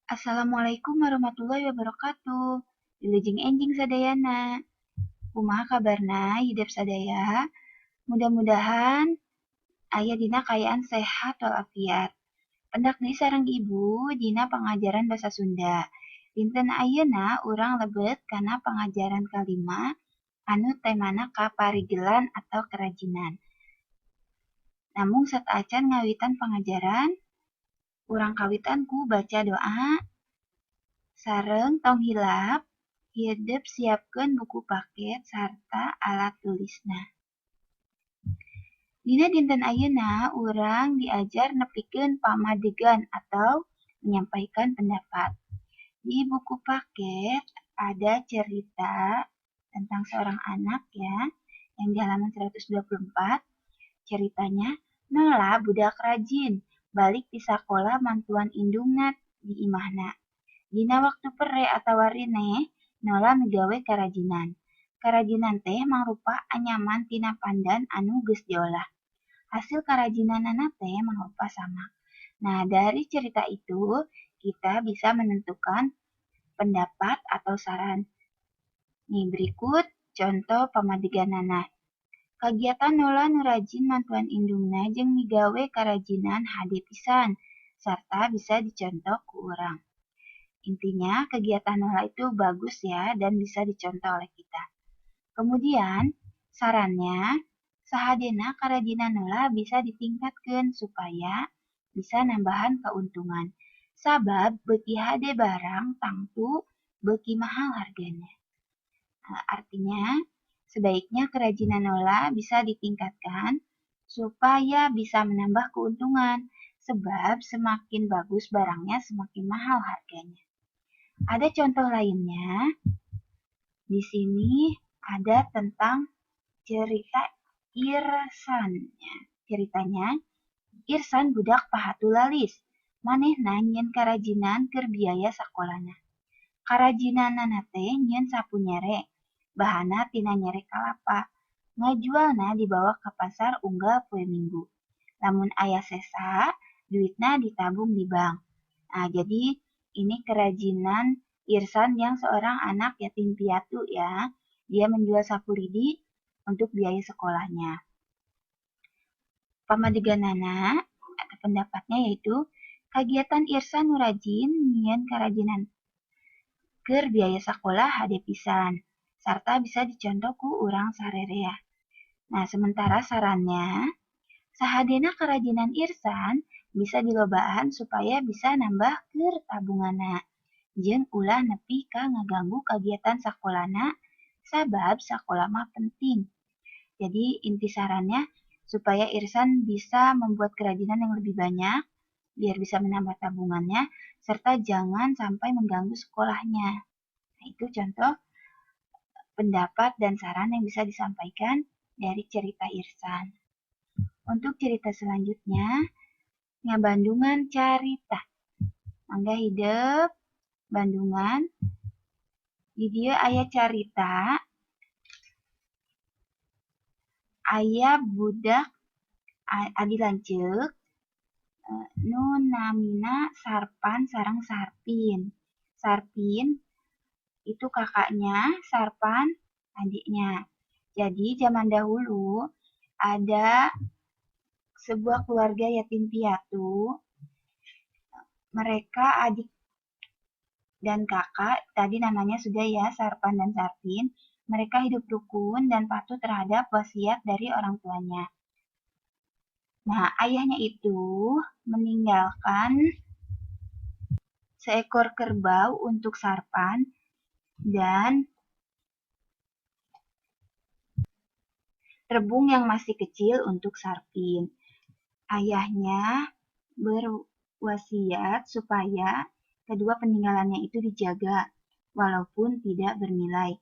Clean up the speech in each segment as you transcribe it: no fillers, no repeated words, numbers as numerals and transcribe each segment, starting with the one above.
Assalamualaikum warahmatullahi wabarakatuh. Wilujeng enjing sadayana. Kumaha kabarna hidup sadaya? Mudah-mudahan aya dina kayaan sehat walafiat. Pendak deui sareng ibu dina pangajaran basa Sunda. Dinten ayeuna urang lebet kana pangajaran kalima anu temana kaparigelan atau kerajinan. Namung sataacan ngawitan pangajaran, urang kawitan ku baca doa sareng tong hilap, hideup siapkeun buku paket sarta alat tulisna. Dina dinten ayeuna urang diajar nepikeun pamadegan atau menyampaikan pendapat. Di buku paket ada cerita tentang seorang anak ya, yang di halaman 124. Ceritanya, Nola budak rajin, balik di sakola mantuan indungna di imahna. Dina waktu pere atawa rene, Nola migawe karajinan. Karajinan teh mangrupa anyaman tina pandan anu geus diolah. Hasil karajinanana teh mangrupa sama. Nah, dari cerita itu kita bisa menentukan pendapat atau saran. Nih, berikut contoh pamadeganana. Kagiatan Nola nu rajin mantuan indungna jeung migawe karajinan hade pisan, sarta bisa dicontoh ku urang. Intinya, kegiatan Nola itu bagus ya dan bisa dicontoh oleh kita. Kemudian, sarannya, sahadena kerajinan Nola bisa ditingkatkan supaya bisa nambahan keuntungan. Sabab beuki hade barang tangtu beuki mahal harganya. Artinya, sebaiknya kerajinan Nola bisa ditingkatkan supaya bisa menambah keuntungan. Sebab semakin bagus barangnya, semakin mahal harganya. Ada contoh lainnya. Di sini ada tentang cerita Irsan. Ceritanya, Irsan budak pahatulalis. Manehna nyieun karajinan keur biaya sakolana. Karajinanana teh nyieun sapu nyere. Bahana tina nyere kalapa. Ngajualna dibawa ke pasar unggal poe Minggu. Lamun aya sesa, duitna ditabung di bank. Nah, jadi ini kerajinan Irsan yang seorang anak yatim piatu ya. Dia menjual sapu lidi untuk biaya sekolahnya. Pamadeganana atau pendapatnya yaitu kegiatan Irsan nu rajin nyieun karajinan keur biaya sekolah hade pisan sarta bisa dicontoh ku urang sarerea. Nah, sementara sarannya sahadena kerajinan Irsan bisa dilobaan supaya bisa nambah keur tabunganna. Jeung ulah nepi ka ngaganggu kegiatan sakolana sabab sakola mah penting. Jadi inti sarannya supaya Irsan bisa membuat kerajinan yang lebih banyak biar bisa menambah tabungannya serta jangan sampai mengganggu sekolahnya. Nah, itu contoh pendapat dan saran yang bisa disampaikan dari cerita Irsan. Untuk cerita selanjutnya, Bandungan carita. Mangga hidup Bandungan. Di dieu aya carita aya budak adi lanceuk nu namina Sarpan sareng Sarpin. Sarpin itu kakaknya, Sarpan adiknya. Jadi zaman dahulu ada sebuah keluarga yatim piatu. Mereka adik dan kakak, tadi namanya sudah ya Sarpan dan Sarpin. Mereka hidup rukun dan patuh terhadap wasiat dari orang tuanya. Nah, ayahnya itu meninggalkan seekor kerbau untuk Sarpan dan rebung yang masih kecil untuk Sarpin. Ayahnya berwasiat supaya kedua peninggalannya itu dijaga walaupun tidak bernilai.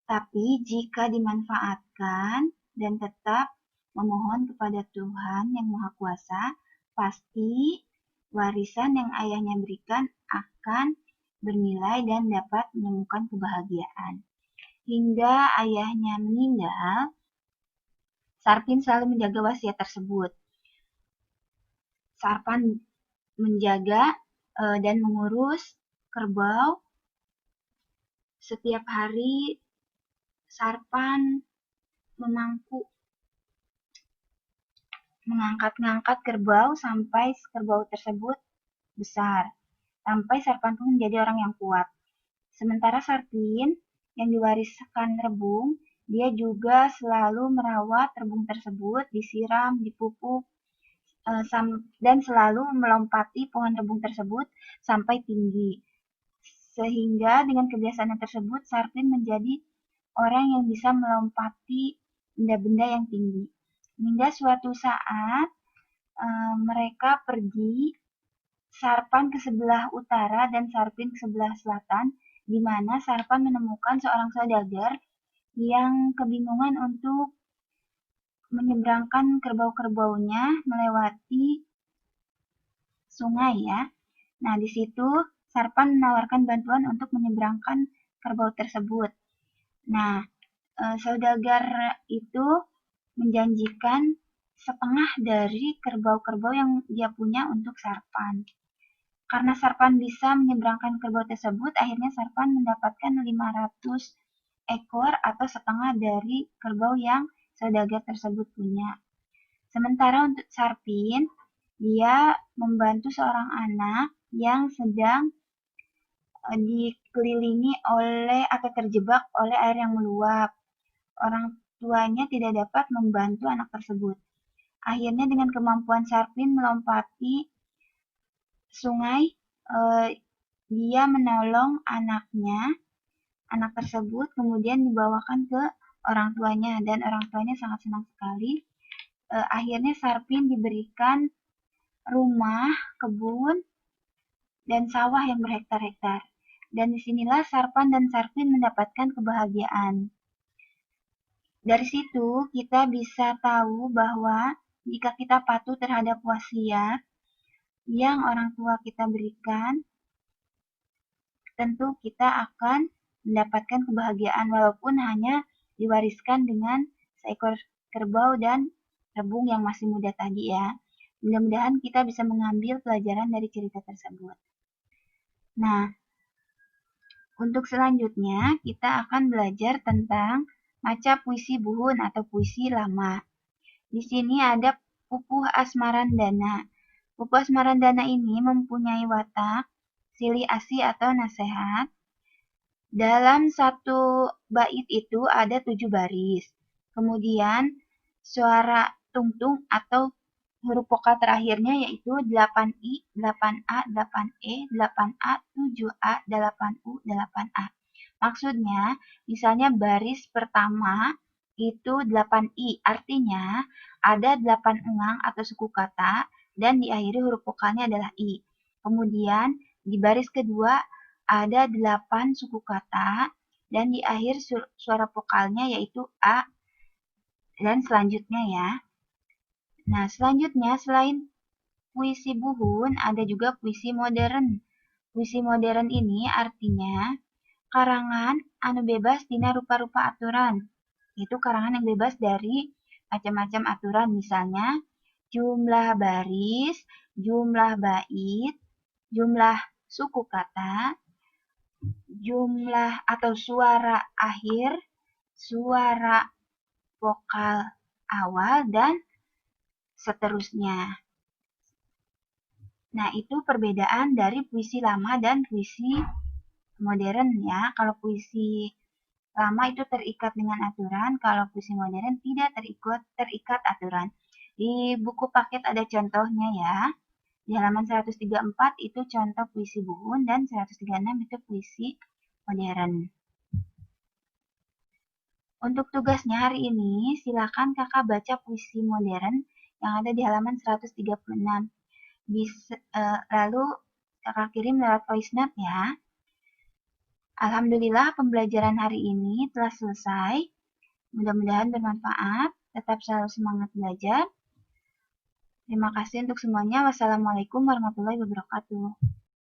Tapi jika dimanfaatkan dan tetap memohon kepada Tuhan yang Maha Kuasa, pasti warisan yang ayahnya berikan akan bernilai dan dapat menemukan kebahagiaan. Hingga ayahnya meninggal, Sarpin selalu menjaga wasiat tersebut. Sarpan menjaga dan mengurus kerbau. Setiap hari Sarpan mengangkat-ngangkat kerbau sampai kerbau tersebut besar, sampai Sarpan pun menjadi orang yang kuat. Sementara Sarpin yang diwariskan Rebung, dia juga selalu merawat rebung tersebut, disiram, dipupuk, dan selalu melompati pohon rebung tersebut sampai tinggi. Sehingga dengan kebiasaan tersebut, Sarpin menjadi orang yang bisa melompati benda-benda yang tinggi. Hingga suatu saat mereka pergi, Sarpan ke sebelah utara dan Sarpin ke sebelah selatan, di mana Sarpan menemukan seorang saudagar yang kebingungan untuk menyeberangkan kerbau-kerbaunya melewati sungai ya. Nah, di situ Sarpan menawarkan bantuan untuk menyeberangkan kerbau tersebut. Nah, saudagar itu menjanjikan setengah dari kerbau-kerbau yang dia punya untuk Sarpan. Karena Sarpan bisa menyeberangkan kerbau tersebut, akhirnya Sarpan mendapatkan 500 ekor atau setengah dari kerbau yang saudagar tersebut punya. Sementara untuk Sarpin, dia membantu seorang anak yang sedang dikelilingi oleh atau terjebak oleh air yang meluap. Orang tuanya tidak dapat membantu anak tersebut. Akhirnya dengan kemampuan Sarpin melompati sungai, dia menolong anak tersebut kemudian dibawakan ke orang tuanya, dan orang tuanya sangat senang sekali. Akhirnya Sarpin diberikan rumah, kebun, dan sawah yang berhektar-hektar. Dan disinilah Sarpan dan Sarpin mendapatkan kebahagiaan. Dari situ kita bisa tahu bahwa jika kita patuh terhadap wasiat yang orang tua kita berikan, tentu kita akan mendapatkan kebahagiaan walaupun hanya diwariskan dengan seekor kerbau dan rebung yang masih muda tadi ya. Mudah-mudahan kita bisa mengambil pelajaran dari cerita tersebut. Nah, untuk selanjutnya kita akan belajar tentang maca puisi buhun atau puisi lama. Di sini ada Pupuh Asmarandana. Pupuh Asmarandana ini mempunyai watak silih asih atau nasihat. Dalam satu bait itu ada 7 baris. Kemudian suara tungtung atau huruf vokal terakhirnya yaitu 8I, 8A, 8E, 8A, 7A, 8U, 8A. Maksudnya, misalnya baris pertama itu 8I, artinya ada 8 engang atau suku kata dan diakhiri huruf vokalnya adalah I. Kemudian di baris kedua ada 8 suku kata dan di akhir suara vokalnya yaitu A dan selanjutnya ya. Nah, selanjutnya selain puisi buhun, ada juga puisi modern. Puisi modern ini artinya karangan anu bebas dina rupa-rupa aturan. Itu karangan yang bebas dari macam-macam aturan, misalnya jumlah baris, jumlah bait, jumlah suku kata, jumlah atau suara akhir, suara vokal awal, dan seterusnya. Nah, itu perbedaan dari puisi lama dan puisi modern ya. Kalau puisi lama itu terikat dengan aturan, kalau puisi modern tidak terikat aturan. Di buku paket ada contohnya ya. Di halaman 134 itu contoh puisi buhun dan 136 itu puisi modern. Untuk tugasnya hari ini, silakan kakak baca puisi modern yang ada di halaman 136. Lalu kakak kirim lewat voice note ya. Alhamdulillah pembelajaran hari ini telah selesai. Mudah-mudahan bermanfaat. Tetap selalu semangat belajar. Terima kasih untuk semuanya. Wassalamualaikum warahmatullahi wabarakatuh.